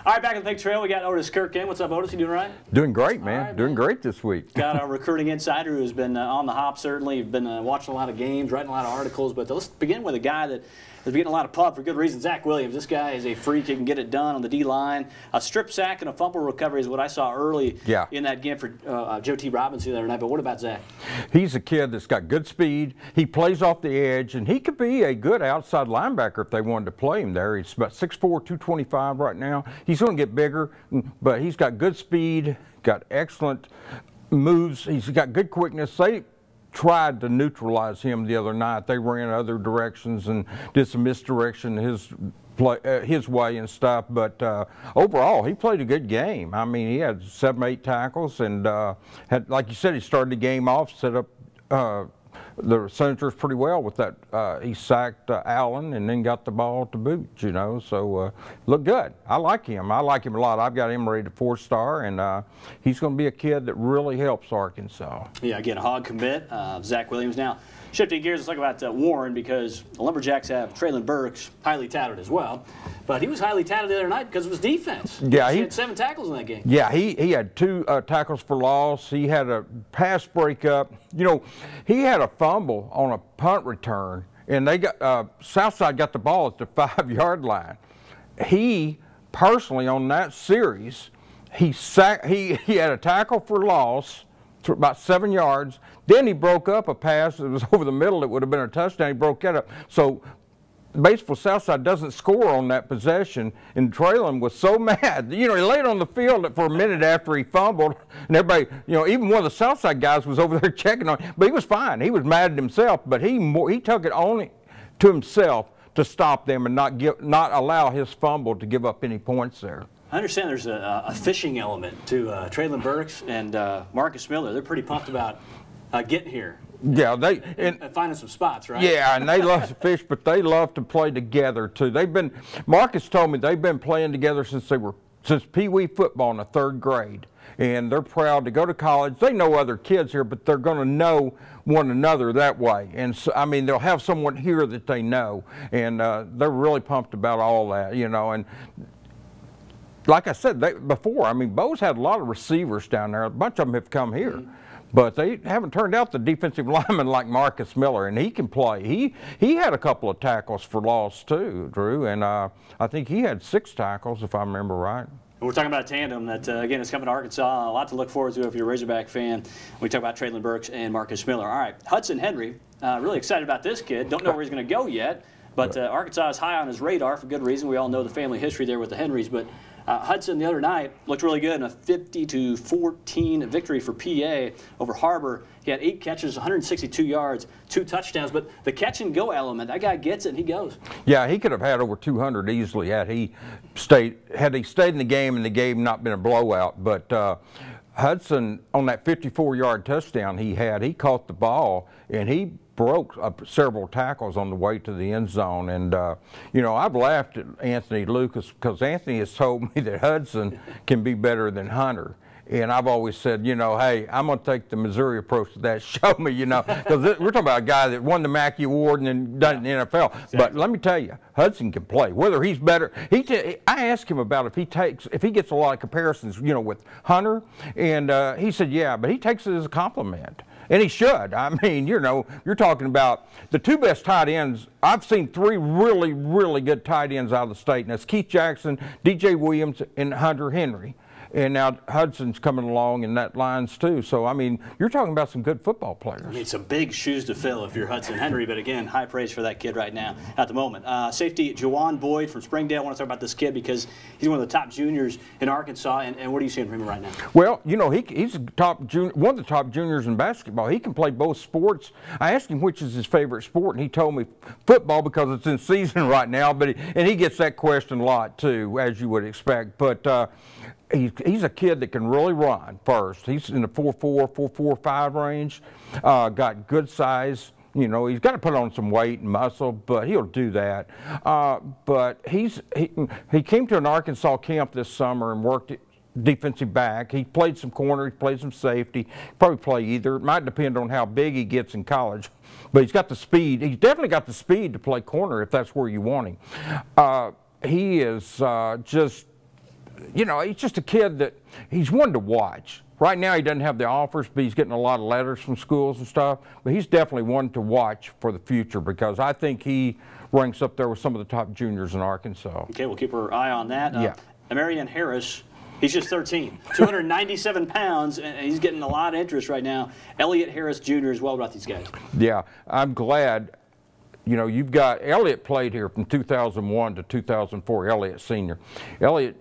All right, back in the Big Trail, we got Otis Kirk in. What's up, Otis? You doing all right? Doing great, man. Right, doing great this week. Got our recruiting insider who's been on the hop, certainly. You've been watching a lot of games, writing a lot of articles. But let's begin with a guy that is getting a lot of pub for good reason, Zach Williams. This guy is a freak. He can get it done on the D-line. A strip sack and a fumble recovery is what I saw early in that game for Joe T. Robinson the other night. But what about Zach? He's a kid that's got good speed. He plays off the edge, and he could be a good outside linebacker if they wanted to play him there. He's about 6'4", 225 right now. He's going to get bigger, but he's got good speed, got excellent moves. He's got good quickness. They tried to neutralize him the other night. They ran other directions and did some misdirection his way and stuff. But overall, he played a good game. I mean, he had 7, 8 tackles, and had, like you said, he started the game off, set up the Senators pretty well with that. He sacked Allen and then got the ball to boot, you know, so looked good. I like him. I like him a lot. I've got him rated 4-star, and he's going to be a kid that really helps Arkansas. Yeah, again, a hog commit, Zach Williams. Now, shifting gears, let's talk about Warren, because the Lumberjacks have Traylon Burks, highly touted as well. But he was highly touted the other night because of his defense. Yeah, he had 7 tackles in that game. Yeah, he had 2 tackles for loss. He had a pass breakup. You know, he had a fumble on a punt return, and they got Southside got the ball at the 5-yard line. He personally on that series, he had a tackle for loss to about 7 yards. Then he broke up a pass that was over the middle. It would have been a touchdown. He broke that up. So baseball Southside doesn't score on that possession, and Traylon was so mad. You know, he laid on the field for a minute after he fumbled, and everybody, you know, even one of the Southside guys was over there checking on him, but he was fine. He was mad at himself, but he took it only to himself to stop them and not allow his fumble to give up any points there. I understand there's a fishing element to Traylon Burks and Marcus Miller. They're pretty pumped about getting here. Yeah, and finding some spots, right? Yeah, and they love to fish, but they love to play together too. Marcus told me they've been playing together since Pee Wee football in the 3rd grade, and they're proud to go to college. They know other kids here, but they're going to know one another that way. And so, I mean, they'll have someone here that they know, and they're really pumped about all that, you know. And like I said before, I mean, Bo's had a lot of receivers down there. A bunch of them have come here. Mm-hmm. But they haven't turned out the defensive lineman like Marcus Miller, and he can play. He had a couple of tackles for loss too, Drew, and I think he had 6 tackles if I remember right. We're talking about a tandem that, again, is coming to Arkansas. A lot to look forward to if you're a Razorback fan. We talk about Traylon Burks and Marcus Miller. All right, Hudson Henry, really excited about this kid. Don't know where he's going to go yet, but Arkansas is high on his radar for good reason. We all know the family history there with the Henrys, but Hudson the other night looked really good in a 50-14 victory for PA over Harbor. He had 8 catches, 162 yards, 2 touchdowns. But the catch-and-go element, that guy gets it and he goes. Yeah, he could have had over 200 easily had he stayed in the game and the game not been a blowout. But Hudson, on that 54-yard touchdown he caught the ball and he broke several tackles on the way to the end zone. And, you know, I've laughed at Anthony Lucas because Anthony has told me that Hudson can be better than Hunter. And I've always said, you know, hey, I'm going to take the Missouri approach to that. Show me, you know, because we're talking about a guy that won the Mackey Award and then done it in the NFL. Exactly. But let me tell you, Hudson can play. Whether he's better, I asked him about if he gets a lot of comparisons, you know, with Hunter, and he said, yeah, but he takes it as a compliment. And he should. I mean, you know, you're talking about the 2 best tight ends. I've seen 3 really, really good tight ends out of the state, and that's Keith Jackson, DJ Williams, and Hunter Henry. And now Hudson's coming along in that lines too. So, I mean, you're talking about some good football players. I mean, some big shoes to fill if you're Hudson Henry. But, again, high praise for that kid right now at the moment. Safety Juwan Boyd from Springdale. I want to talk about this kid because he's one of the top juniors in Arkansas. And what are you seeing from him right now? Well, you know, he's one of the top juniors in basketball. He can play both sports. I asked him which is his favorite sport, and he told me football because it's in season right now. But he gets that question a lot too, as you would expect. But he's a kid that can really run first. He's in the 4.4, 4.45 range, got good size. You know, he's got to put on some weight and muscle, but he'll do that. But he came to an Arkansas camp this summer and worked defensive back. He played some corner, he played some safety. Probably play either. It might depend on how big he gets in college. But he's got the speed. He's definitely got the speed to play corner if that's where you want him. He is just you know, he's just a kid that he's one to watch. Right now he doesn't have the offers, but he's getting a lot of letters from schools and stuff. But he's definitely one to watch for the future because I think he ranks up there with some of the top juniors in Arkansas. Okay, we'll keep our eye on that. Yeah. Elliott Harris, he's just 13, 297 pounds, and he's getting a lot of interest right now. Elliott Harris Jr. as well about these guys. Yeah, I'm glad. You know, you've got Elliott played here from 2001 to 2004. Elliott Sr. Elliott.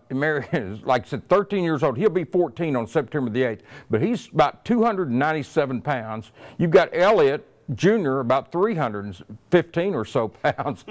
Marion is, like I said, 13 years old. He'll be 14 on September the 8th, but he's about 297 pounds. You've got Elliott Jr. about 315 or so pounds.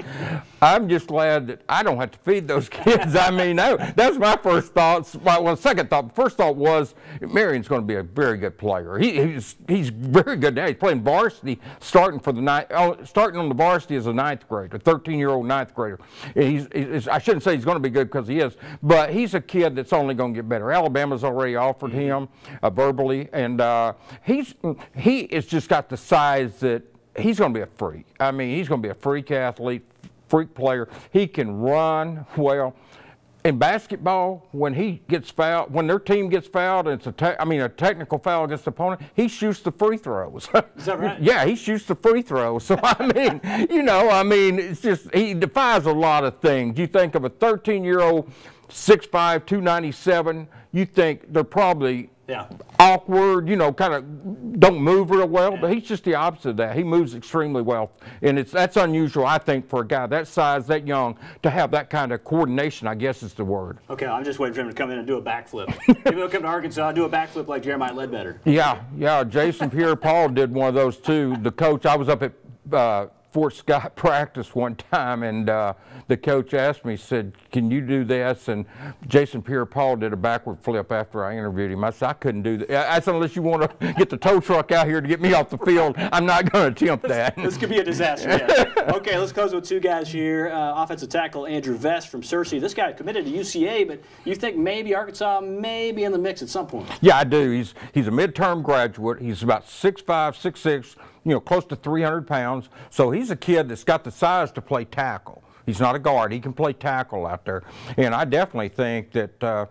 I'm just glad that I don't have to feed those kids. I mean, that's my first thought. Well, second thought. First thought was Marion's going to be a very good player. He's very good now. He's playing varsity, starting on the varsity as a ninth grader, 13-year-old ninth grader. I shouldn't say he's going to be good because he is, but he's a kid that's only going to get better. Alabama's already offered him verbally, and he has just got the size that he's going to be a freak. I mean, he's going to be a freak athlete, freak player. He can run well. In basketball, when he gets fouled, when their team gets fouled, and it's a technical foul against the opponent, he shoots the free throws. Is that right? Yeah, he shoots the free throws. So I mean, you know, it's just he defies a lot of things. You think of a 13-year-old, 6'5", 297. You think they're probably awkward, you know, kind of don't move real well, but he's just the opposite of that. He moves extremely well, and that's unusual, I think, for a guy that size, that young, to have that kind of coordination, I guess is the word. Okay, I'm just waiting for him to come in and do a backflip. Maybe he'll come to Arkansas and do a backflip like Jeremiah Ledbetter. Yeah, Jason Pierre-Paul did one of those too. The coach, I was up at Fort Scott practice one time, and the coach asked me, said, can you do this? And Jason Pierre-Paul did a backward flip after I interviewed him. I said, I couldn't do that. I said, unless you want to get the tow truck out here to get me off the field, I'm not going to attempt that. This could be a disaster, yeah. Okay, let's close with two guys here. Offensive tackle Andrew Vest from Searcy. This guy committed to UCA, but you think maybe Arkansas may be in the mix at some point? Yeah, I do. He's a midterm graduate. He's about 6'5", 6'6", you know, close to 300 pounds. So he's a kid that's got the size to play tackle. He's not a guard. He can play tackle out there. And I definitely think that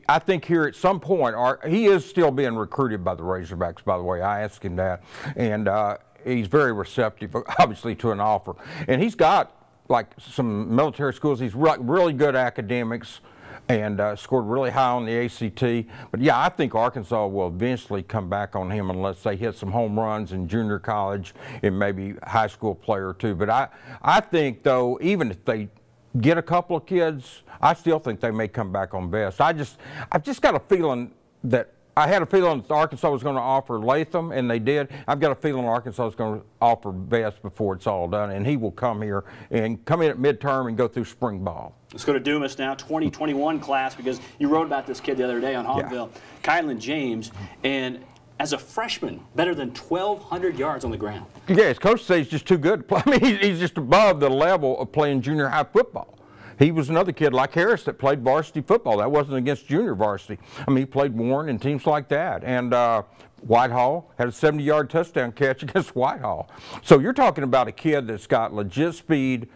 I think here at some point, he is still being recruited by the Razorbacks, by the way. I asked him that. And he's very receptive, obviously, to an offer. And he's got, like, some military schools. He's really good academics and scored really high on the ACT. But, yeah, I think Arkansas will eventually come back on him unless they hit some home runs in junior college and maybe high school player or two. But I think, though, even if they get a couple of kids, I still think they may come back on Vest. I've just got a feeling that I had a feeling that Arkansas was going to offer Latham, and they did. I've got a feeling Arkansas is going to offer Vest before it's all done, and he will come here and come in at midterm and go through spring ball. Let's go to Dumas now, 2021 class, because you wrote about this kid the other day on Hogville, Kylan James, and as a freshman, better than 1,200 yards on the ground. Yeah, his coach says he's just too good to play. I mean, he's just above the level of playing junior high football. He was another kid like Harris that played varsity football. That wasn't against junior varsity. I mean, he played Warren and teams like that. And Whitehall had a 70-yard touchdown catch against Whitehall. So you're talking about a kid that's got legit speed.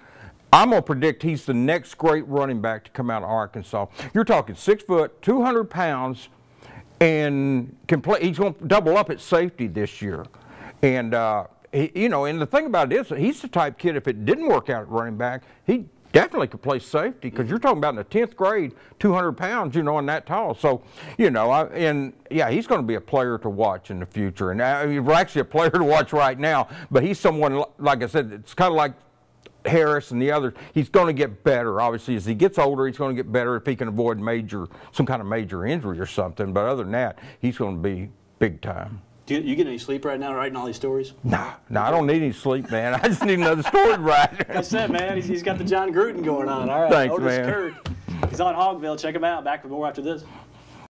I'm going to predict he's the next great running back to come out of Arkansas. You're talking 6 foot, 200 pounds, and can play. He's going to double up at safety this year. And, you know, and the thing about it is he's the type kid, if it didn't work out at running back, he definitely could play safety, because you're talking about in the 10th grade, 200 pounds, you know, and that tall. So, you know, yeah, he's going to be a player to watch in the future. And he's actually a player to watch right now, but he's someone, like I said, it's kind of like Harris and the others. He's going to get better. Obviously, as he gets older, he's going to get better if he can avoid some kind of major injury or something. But other than that, he's going to be big time. Do you get any sleep right now writing all these stories? No, I don't need any sleep, man. I just need another story to write. Like I said, man, he's got the John Gruden going on. All right, Thanks, Otis man. Kirk. He's on Hogville. Check him out. Back with more after this.